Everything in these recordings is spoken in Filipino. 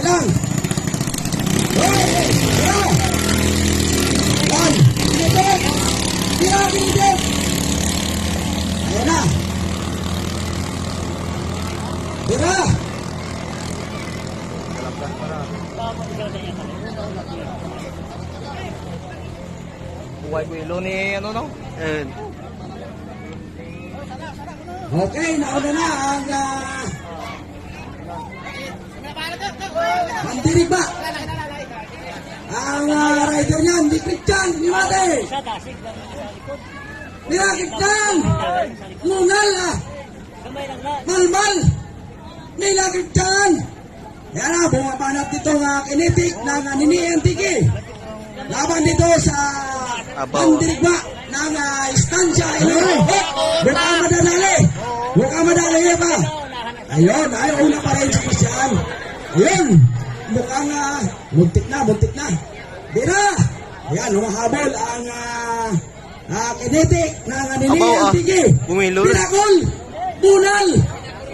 lang. Hoy! Tira! Yan! Pinipit! Tira! Pinipit! Ayan na! Tira! Buhay ko ilo ni ano no? Okay, nauna na ang Mandirigma. Ang rider niyan, di Christian, di Mate. Mira Christian, Munal, Malmal, Mila Christian. Yan na, bumabanat dito ng kinetic ng Nini Antique. Laban dito sa Mandirigma ng istansya. Buka madali. Buka madali pa. Ayun, ay una pa rin si Christian. Ayun, mukhang muntik na. Dira! Ayan, humahabol ang kinetic ng Nini Antique. Pirakol! Bunal!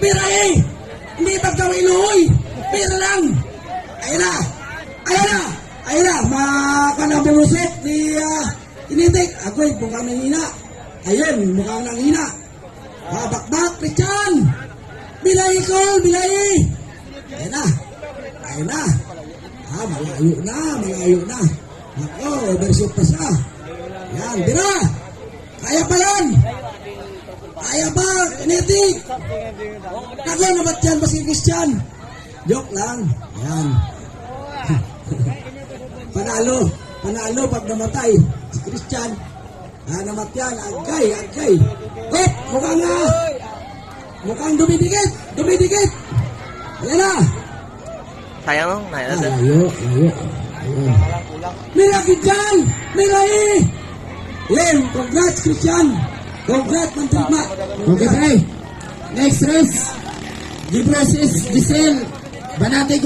Piray! Hindi pagkawiloy! Pira lang! Ayun na! Makanabulusot ni kinetic. Agoy, mukhang nanghina. Ayun, mukhang nanghina. Bakbak, Christian! Bilay! Ayun na. Malayo na. Ako, overshoot pa siya. Yan, dira! Kaya pa yan! Kaya pa, kinetic! Ako, nabat yan ba si Christian? Joke lang. Yan. Panalo pag namatay si Christian. Namatyan, agay. Hop, mukhang dumidikit. Ayan na. Sayang no? Layo. Mira Christian! Lem, congrats Christian! Congrats Mandirigma! Okay, next race. Gibros is Giselle Banate.